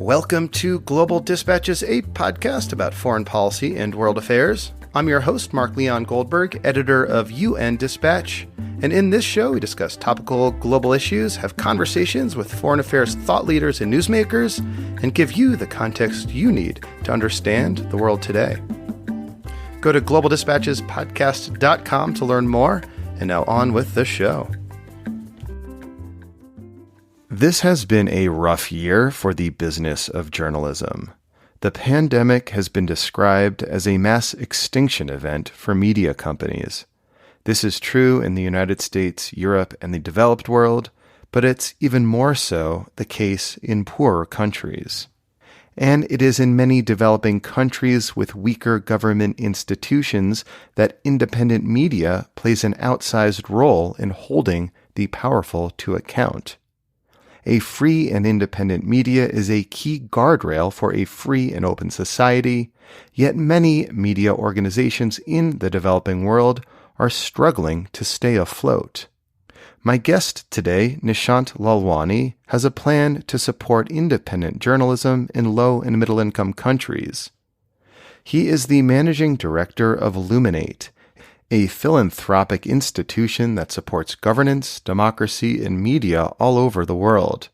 Welcome to Global Dispatches, a podcast about foreign policy and world affairs. I'm your host, Mark Leon Goldberg, editor of UN Dispatch. And in this show, we discuss topical global issues, have conversations with foreign affairs thought leaders and newsmakers, and give you the context you need to understand the world today. Go to globaldispatchespodcast.com to learn more. And now on with the show. This has been a rough year for the business of journalism. The pandemic has been described as a mass extinction event for media companies. This is true in the United States, Europe, and the developed world, but it's even more so the case in poorer countries. And it is in many developing countries with weaker government institutions that independent media plays an outsized role in holding the powerful to account. A free and independent media is a key guardrail for a free and open society, yet many media organizations in the developing world are struggling to stay afloat. My guest today, Nishant Lalwani, has a plan to support independent journalism in low and middle-income countries. He is the managing director of Luminate, a philanthropic institution that supports governance, democracy, and media all over the world.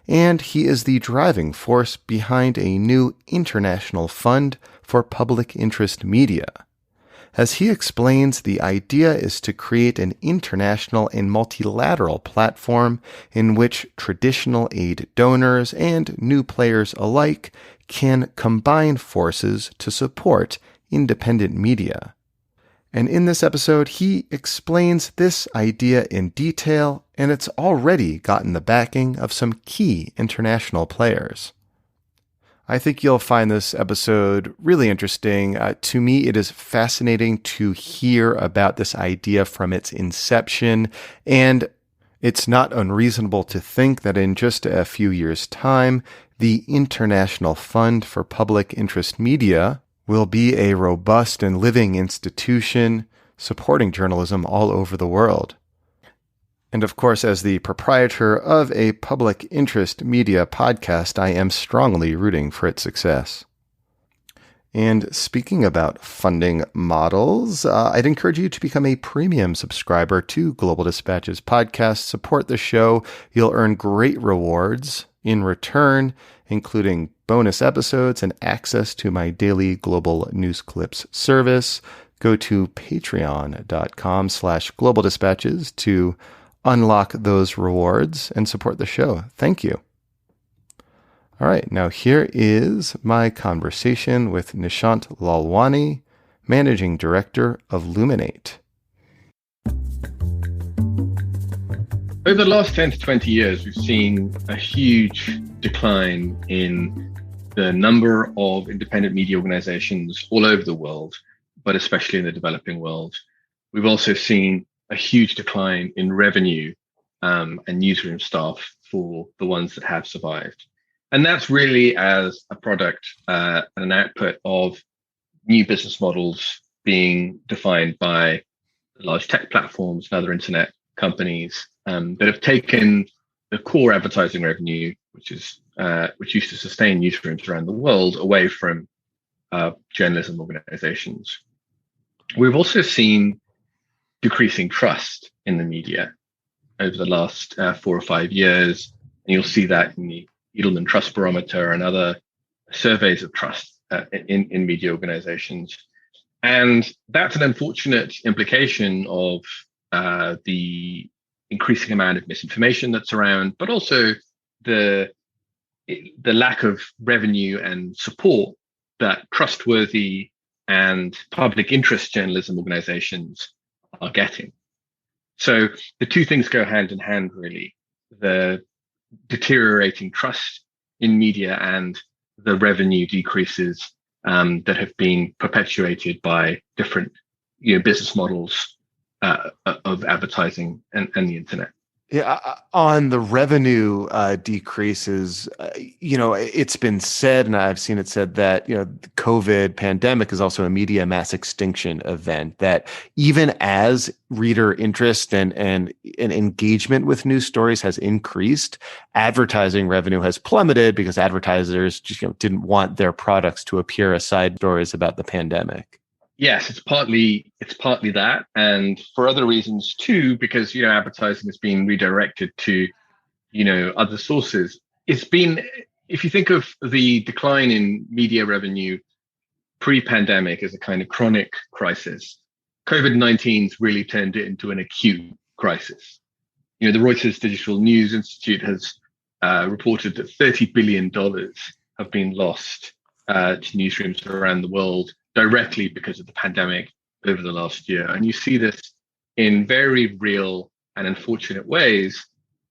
And he is the driving force behind a new international fund for public interest media. As he explains, the idea is to create an international and multilateral platform in which traditional aid donors and new players alike can combine forces to support independent media. And in this episode, he explains this idea in detail, and it's already gotten the backing of some key international players. I think you'll find this episode really interesting. To me, it is fascinating to hear about this idea from its inception, and it's not unreasonable to think that in just a few years' time, the International Fund for Public Interest Media will be a robust and living institution supporting journalism all over the world. And of course, as the proprietor of a public interest media podcast, I am strongly rooting for its success. And speaking about funding models, I'd encourage you to become a premium subscriber to Global Dispatches podcast. Support the show. You'll earn great rewards in return, including bonus episodes and access to my daily global news clips service. Go to patreon.com/globaldispatches to unlock those rewards and support the show. Thank you. All right, now here is my conversation with Nishant Lalwani, Managing Director of Luminate. Over the last 10 to 20 years, we've seen a huge decline in the number of independent media organizations all over the world, but especially in the developing world. We've also seen a huge decline in revenue and newsroom staff for the ones that have survived. And that's really as a product and an output of new business models being defined by large tech platforms and other internet companies that have taken the core advertising revenue, which used to sustain newsrooms around the world, away from journalism organizations. We've also seen decreasing trust in the media over the last 4 or 5 years, and you'll see that in the Edelman Trust Barometer and other surveys of trust in media organizations. And that's an unfortunate implication of the increasing amount of misinformation that's around, but also the lack of revenue and support that trustworthy and public interest journalism organizations are getting. So the two things go hand in hand, really. The deteriorating trust in media and the revenue decreases that have been perpetuated by different business models of advertising and the internet. Yeah, on the revenue decreases, it's been said, and I've seen it said that, the COVID pandemic is also a media mass extinction event, that even as reader interest and engagement with news stories has increased, advertising revenue has plummeted because advertisers just, didn't want their products to appear as side stories about the pandemic. Yes, it's partly that, and for other reasons too, because advertising has been redirected to other sources. It's been, if you think of the decline in media revenue pre-pandemic as a kind of chronic crisis, COVID-19's really turned it into an acute crisis. The Reuters Digital News Institute has reported that $30 billion have been lost to newsrooms around the world directly because of the pandemic over the last year. And you see this in very real and unfortunate ways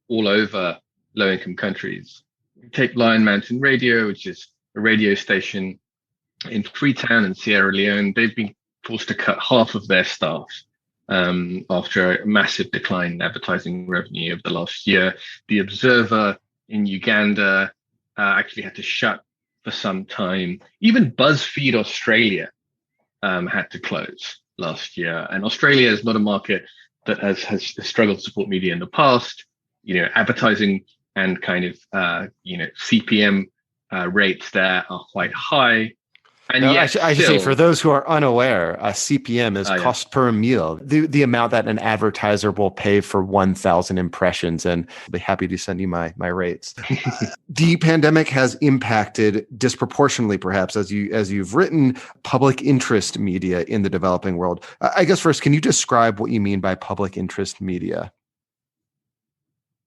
all over low-income countries. Take Lion Mountain Radio, which is a radio station in Freetown in Sierra Leone. They've been forced to cut half of their staff after a massive decline in advertising revenue over the last year. The Observer in Uganda actually had to shut for some time. Even BuzzFeed Australia had to close last year. And Australia is not a market that has struggled to support media in the past. Advertising and kind of CPM rates there are quite high. And No, yet I should say, for still, those who are unaware, CPM is yeah. cost per meal, the amount that an advertiser will pay for 1,000 impressions. And I'll be happy to send you my rates. The pandemic has impacted disproportionately, perhaps, as you've written, public interest media in the developing world. I guess first, can you describe what you mean by public interest media?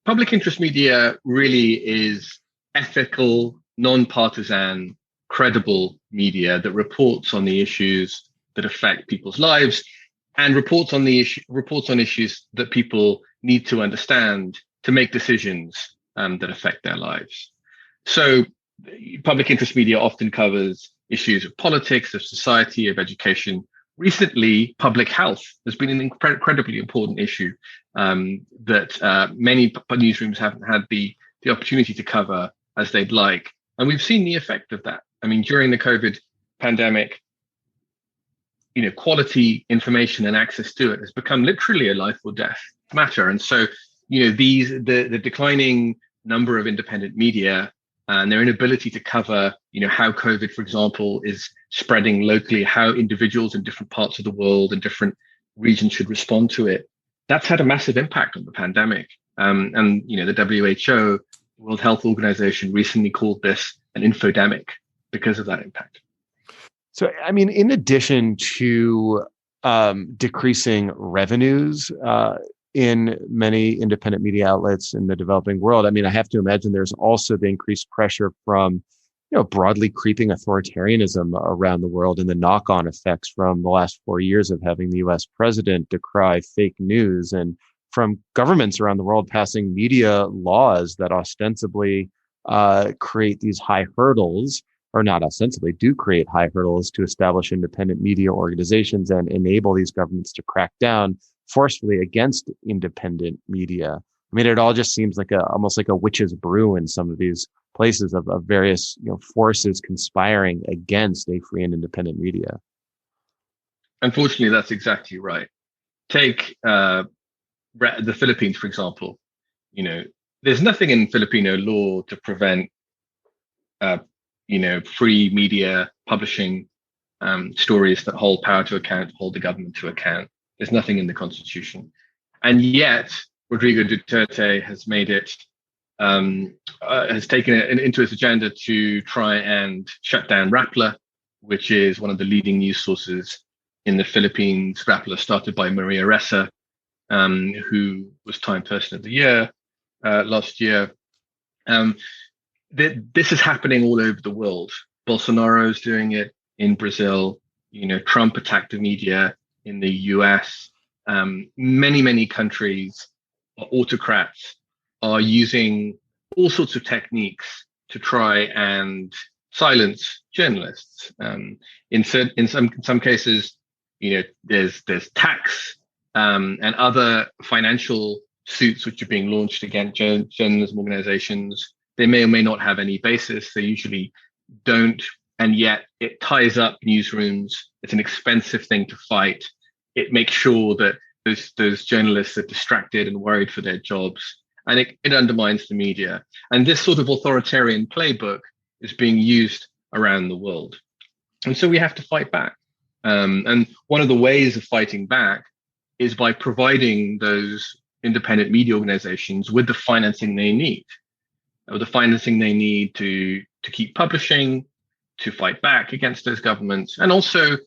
Public interest media really is ethical, non-partisan, credible media that reports on the issues that affect people's lives and reports on issues that people need to understand to make decisions that affect their lives. So public interest media often covers issues of politics, of society, of education. Recently, public health has been an incredibly important issue that many newsrooms haven't had the opportunity to cover as they'd like. And we've seen the effect of that. I mean, during the COVID pandemic, quality information and access to it has become literally a life or death matter. And so, the declining number of independent media and their inability to cover, how COVID, for example, is spreading locally, how individuals in different parts of the world and different regions should respond to it. That's had a massive impact on the pandemic. And the WHO, World Health Organization, recently called this an infodemic because of that impact. So, I mean, in addition to decreasing revenues in many independent media outlets in the developing world, I mean, I have to imagine there's also the increased pressure from, broadly creeping authoritarianism around the world and the knock-on effects from the last 4 years of having the U.S. president decry fake news, and from governments around the world passing media laws that ostensibly create these high hurdles, or not ostensibly, do create high hurdles to establish independent media organizations and enable these governments to crack down forcefully against independent media. I mean, it all just seems like almost like a witch's brew in some of these places of various forces conspiring against a free and independent media. Unfortunately, that's exactly right. Take the Philippines, for example. There's nothing in Filipino law to prevent free media publishing stories that hold power to account, hold the government to account. There's nothing in the constitution. And yet, Rodrigo Duterte has made it, has taken it into his agenda to try and shut down Rappler, which is one of the leading news sources in the Philippines. Rappler started by Maria Ressa, who was Time Person of the Year last year. This is happening all over the world. Bolsonaro is doing it in Brazil. Trump attacked the media in the US. Many countries, autocrats, are using all sorts of techniques to try and silence journalists. In some cases, there's tax and other financial suits which are being launched against journalism organizations. They may or may not have any basis. They usually don't. And yet it ties up newsrooms. It's an expensive thing to fight. It makes sure that those journalists are distracted and worried for their jobs. And it undermines the media. And this sort of authoritarian playbook is being used around the world. And so we have to fight back. And one of the ways of fighting back is by providing those independent media organizations with the financing they need, or the financing they need to keep publishing, to fight back against those governments. And also,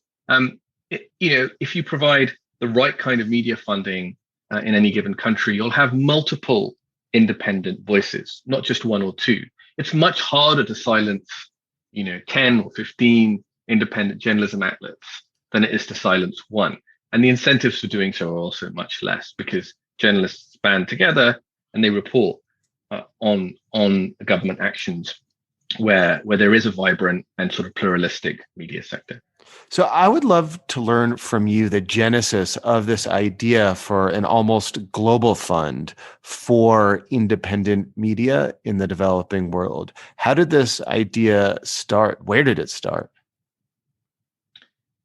if you provide the right kind of media funding in any given country, you'll have multiple independent voices, not just one or two. It's much harder to silence, 10 or 15 independent journalism outlets than it is to silence one. And the incentives for doing so are also much less, because journalists band together and they report on government actions where there is a vibrant and sort of pluralistic media sector. So I would love to learn from you the genesis of this idea for an almost global fund for independent media in the developing world. How did this idea start? Where did it start?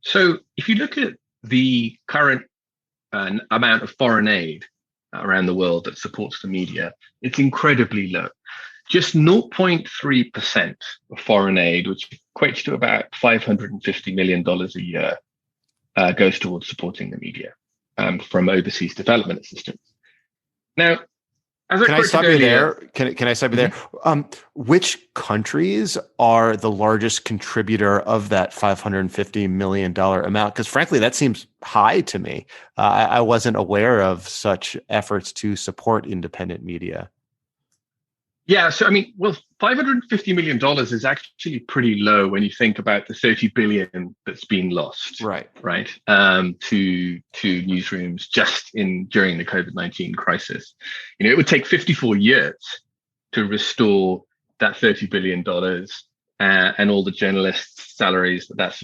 So if you look at the current amount of foreign aid around the world that supports the media, it's incredibly low. Just 0.3% of foreign aid, which equates to about $550 million a year, goes towards supporting the media from overseas development assistance. Now, can I stop you there? Can I stop you there? Which countries are the largest contributor of that $550 million amount? Because frankly, that seems high to me. I wasn't aware of such efforts to support independent media. Yeah, so $550 million is actually pretty low when you think about the 30 billion that's been lost, right, to newsrooms just during the COVID-19 crisis. It would take 54 years to restore that $30 billion and all the journalists' salaries that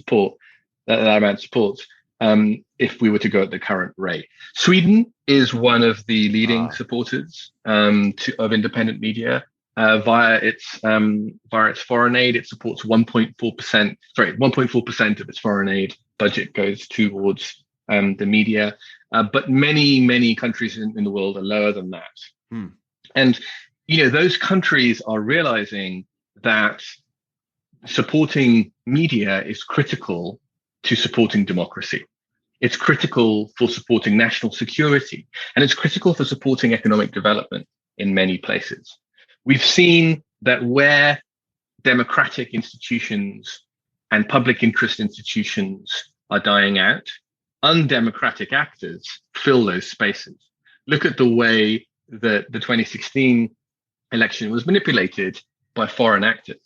amount supports. If we were to go at the current rate. Sweden is one of the leading supporters of independent media. Via its foreign aid, it supports 1.4% of its foreign aid budget goes towards the media. But many countries in the world are lower than that. And those countries are realizing that supporting media is critical to supporting democracy. It's critical for supporting national security, and it's critical for supporting economic development in many places. We've seen that where democratic institutions and public interest institutions are dying out, undemocratic actors fill those spaces. Look at the way that the 2016 election was manipulated by foreign actors,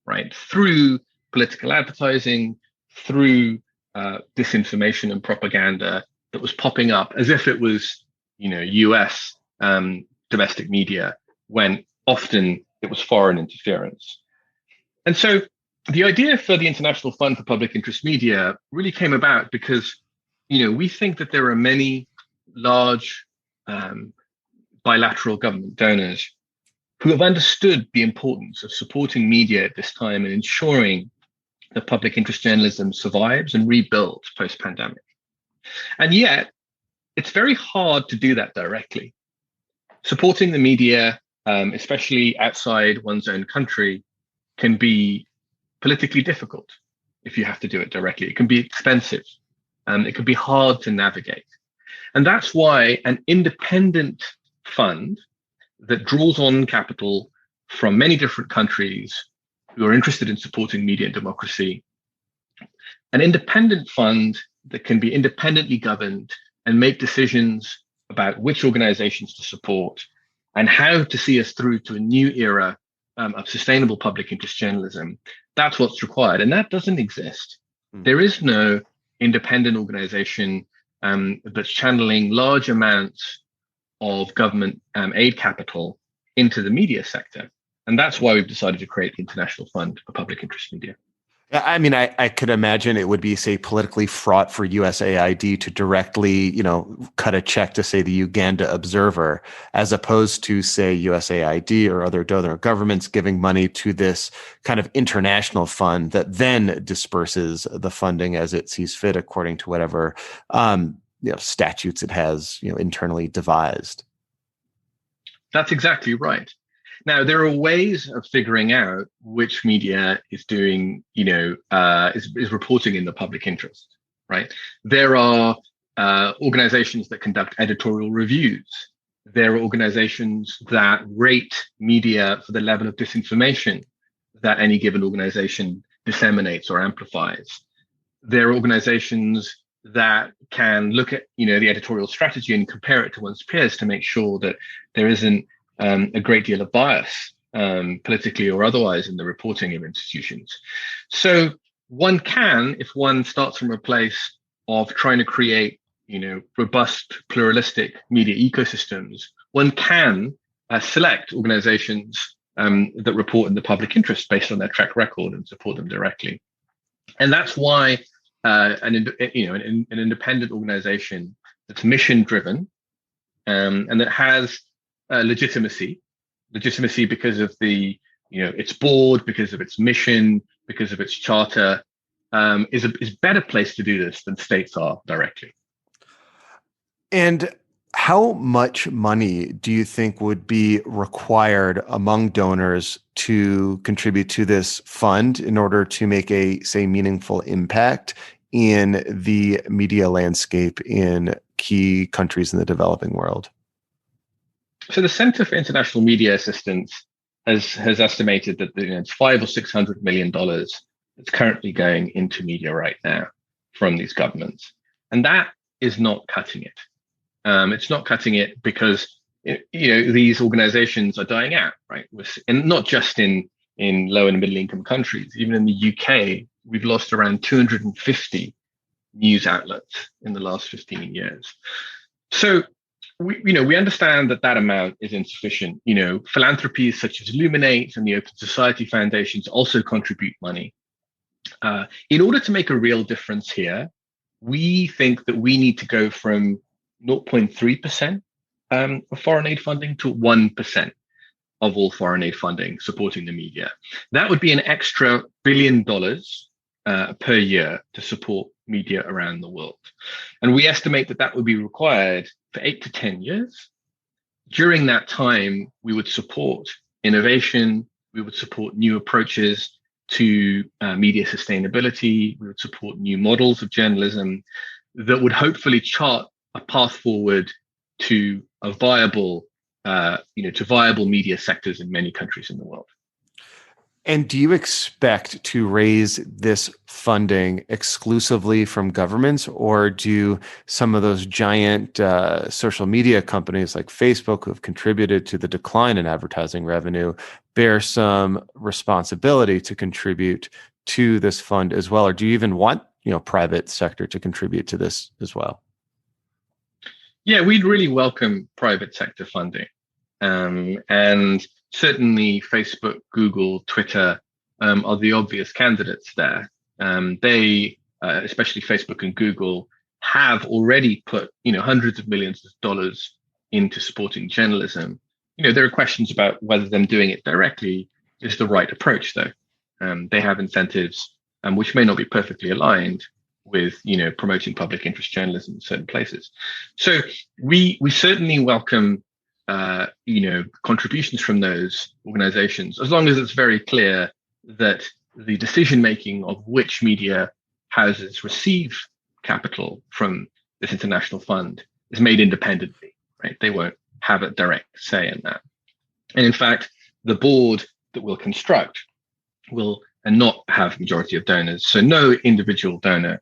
right? Through political advertising, through disinformation and propaganda that was popping up as if it was, US domestic media, when often it was foreign interference. And so the idea for the International Fund for Public Interest Media really came about because, we think that there are many large bilateral government donors who have understood the importance of supporting media at this time and ensuring that public interest journalism survives and rebuilds post-pandemic. And yet, it's very hard to do that directly. Supporting the media, especially outside one's own country, can be politically difficult if you have to do it directly. It can be expensive. It can be hard to navigate. And that's why an independent fund that draws on capital from many different countries who are interested in supporting media and democracy, an independent fund that can be independently governed and make decisions about which organizations to support and how to see us through to a new era of sustainable public interest journalism. That's what's required. And that doesn't exist. There is no independent organization that's channeling large amounts of government aid capital into the media sector. And that's why we've decided to create the International Fund for Public Interest Media. I mean, I could imagine it would be, say, politically fraught for USAID to directly, cut a check to, say, the Uganda Observer, as opposed to, say, USAID or other donor governments giving money to this kind of international fund that then disperses the funding as it sees fit according to whatever statutes it has, internally devised. That's exactly right. Now, there are ways of figuring out which media is doing, is reporting in the public interest, right? There are organizations that conduct editorial reviews. There are organizations that rate media for the level of disinformation that any given organization disseminates or amplifies. There are organizations that can look at, the editorial strategy and compare it to one's peers to make sure that there isn't a great deal of bias, politically or otherwise, in the reporting of institutions. So one can, if one starts from a place of trying to create, robust, pluralistic media ecosystems, one can select organizations that report in the public interest based on their track record and support them directly. And that's why an independent organization that's mission driven and that has legitimacy because of the its board, because of its mission, because of its charter, is a better place to do this than states are directly. And how much money do you think would be required among donors to contribute to this fund in order to make a, say, meaningful impact in the media landscape in key countries in the developing world? So the Center for International Media Assistance has estimated that it's $500 or $600 million that's currently going into media right now from these governments, and that is not cutting it. It's not cutting it because these organizations are dying out, right? And not just in low and middle income countries. Even in the UK, we've lost around 250 news outlets in the last 15 years. So we understand that amount is insufficient. Philanthropies such as Luminate and the Open Society Foundations also contribute money. In order to make a real difference here, we think that we need to go from 0.3% of foreign aid funding to 1% of all foreign aid funding supporting the media. That would be an extra $1 billion per year to support media around the world. And we estimate that would be required for 8 to 10 years. During that time, we would support innovation, we would support new approaches to media sustainability, we would support new models of journalism that would hopefully chart a path forward to a viable media sectors in many countries in the world. And do you expect to raise this funding exclusively from governments, or do some of those giant social media companies like Facebook, who have contributed to the decline in advertising revenue, bear some responsibility to contribute to this fund as well? Or do you even want private sector to contribute to this as well? Yeah, we'd really welcome private sector funding. And certainly Facebook, Google, Twitter are the obvious candidates there. They, especially Facebook and Google, have already put hundreds of millions of dollars into supporting journalism. There are questions about whether them doing it directly is the right approach, though. They have incentives which may not be perfectly aligned with promoting public interest journalism in certain places. So we certainly welcome contributions from those organizations, as long as it's very clear that the decision making of which media houses receive capital from this international fund is made independently, right? They won't have a direct say in that. And in fact, the board that we'll construct will not have majority of donors. So no individual donor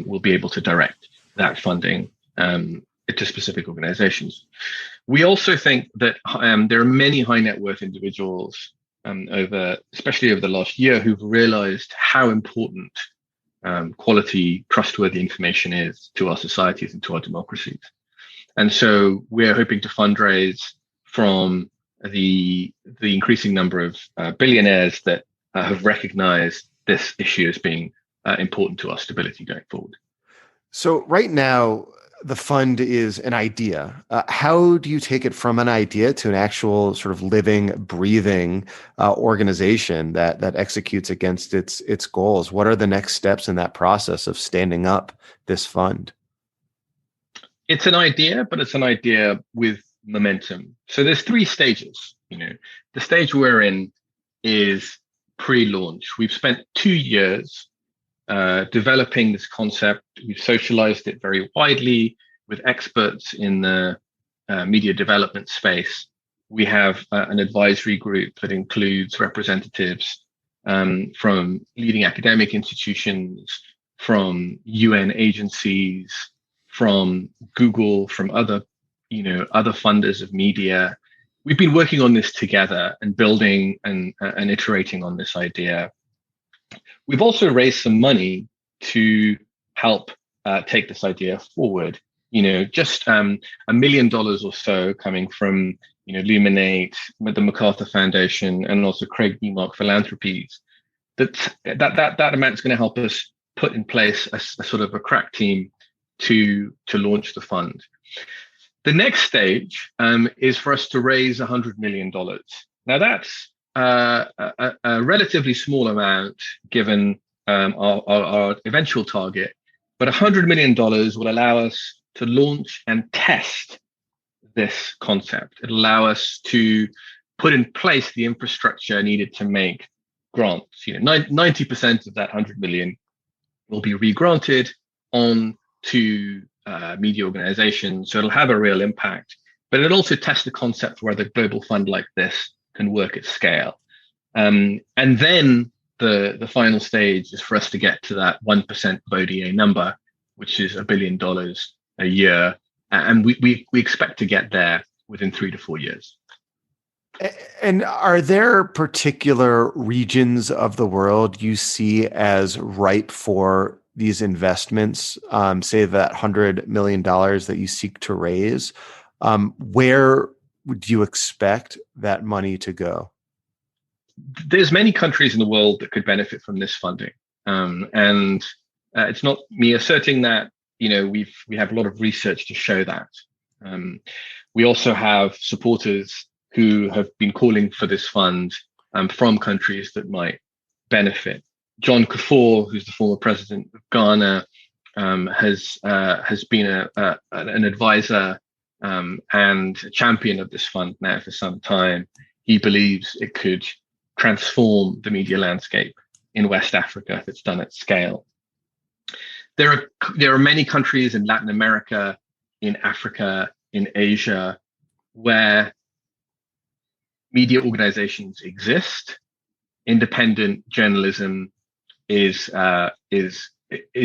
will be able to direct that funding to specific organizations. We also think that there are many high net worth individuals especially over the last year, who've realized how important quality, trustworthy information is to our societies and to our democracies. And so we're hoping to fundraise from the increasing number of billionaires that have recognized this issue as being important to our stability going forward. So right now, the fund is an idea. How do you take it from an idea to an actual sort of living, breathing organization that executes against its goals? What are the next steps in that process of standing up this fund? It's an idea, but it's an idea with momentum. So there's three stages. The stage we're in is pre-launch. We've spent 2 years developing this concept. We've socialized it very widely with experts in the media development space. We have an advisory group that includes representatives from leading academic institutions, from UN agencies, from Google, from other funders of media. We've been working on this together and building and iterating on this idea. We've also raised some money to help take this idea forward. Just $1 million or so coming from Luminate, the MacArthur Foundation, and also Craig Newmark Philanthropies. That amount is going to help us put in place a sort of a crack team to launch the fund. The next stage is for us to raise $100 million. Now that's a relatively small amount given our eventual target, but $100 million will allow us to launch and test this concept. It'll allow us to put in place the infrastructure needed to make grants. 90% of that 100 million will be regranted on to media organizations, so it'll have a real impact. But it'll also test the concept where the global fund like this can work at scale. And then the final stage is for us to get to that 1% of ODA number, which is $1 billion a year. And we expect to get there within 3 to 4 years. And are there particular regions of the world you see as ripe for these investments, say that $100 million that you seek to raise? Where would you expect that money to go? There's many countries in the world that could benefit from this funding. And it's not me asserting that. We have a lot of research to show that. We also have supporters who have been calling for this fund from countries that might benefit. John Kufuor, who's the former president of Ghana, has been an advisor and a champion of this fund now for some time. He believes it could transform the media landscape in West Africa if it's done at scale. There are many countries in Latin America, in Africa, in Asia, where media organizations exist. Independent journalism is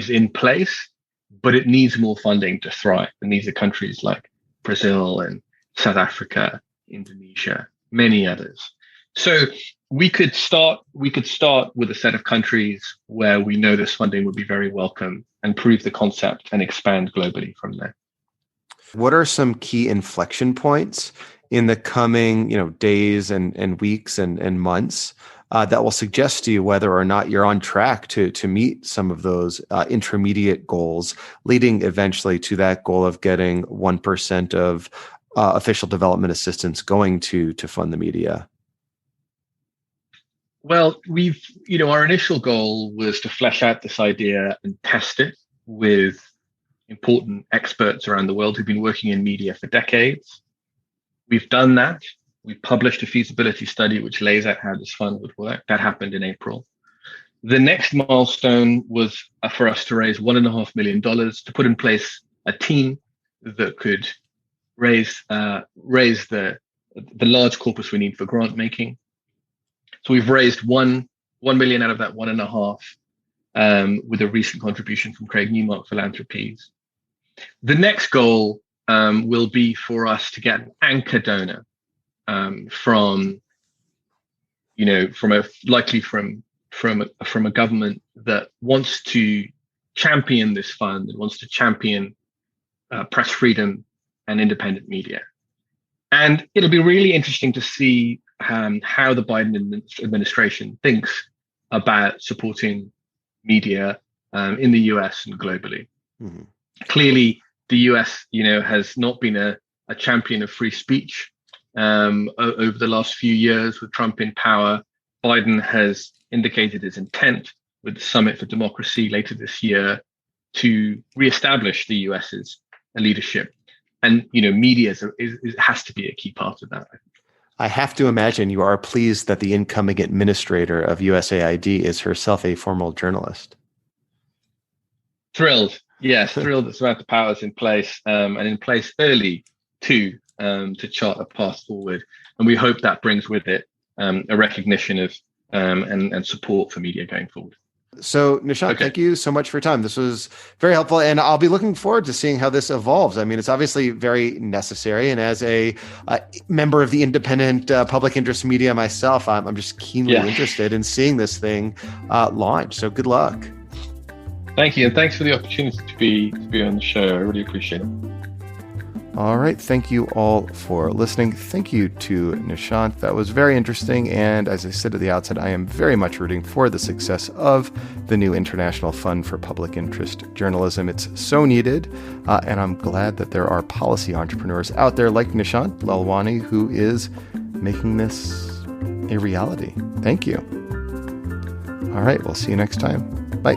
in place, but it needs more funding to thrive. And these are countries like Brazil and South Africa, Indonesia, many others. So we could start with a set of countries where we know this funding would be very welcome and prove the concept and expand globally from there. What are some key inflection points in the coming, days and weeks and months that will suggest to you whether or not you're on track to meet some of those intermediate goals, leading eventually to that goal of getting 1% of official development assistance going to fund the media? Well, our initial goal was to flesh out this idea and test it with important experts around the world who've been working in media for decades. We've done that. We've published a feasibility study which lays out how this fund would work. That happened in April. The next milestone was for us to raise $1.5 million to put in place a team that could raise the large corpus we need for grant making. So we've raised $1 million out of that 1.5 with a recent contribution from Craig Newmark Philanthropies. The next goal will be for us to get an anchor donor from a government that wants to champion this fund and wants to champion press freedom and independent media. And it'll be really interesting to see how the Biden administration thinks about supporting media in the US and globally. Mm-hmm. Clearly, the US, has not been a champion of free speech over the last few years with Trump in power. Biden has indicated his intent with the Summit for Democracy later this year to reestablish the US's leadership. And, media has to be a key part of that. I have to imagine you are pleased that the incoming administrator of USAID is herself a former journalist. Thrilled. Yes, thrilled that Samantha Power is in place and in place early to chart a path forward. And we hope that brings with it a recognition of and support for media going forward. So, Nishant, Thank you so much for your time. This was very helpful, and I'll be looking forward to seeing how this evolves. I mean, it's obviously very necessary, and as a member of the independent public interest media myself, I'm just keenly interested in seeing this thing launch. So good luck. Thank you, and thanks for the opportunity to be on the show. I really appreciate it. All right. Thank you all for listening. Thank you to Nishant. That was very interesting. And as I said at the outset, I am very much rooting for the success of the new International Fund for Public Interest Journalism. It's so needed. And I'm glad that there are policy entrepreneurs out there like Nishant Lalwani who is making this a reality. Thank you. All right. We'll see you next time. Bye.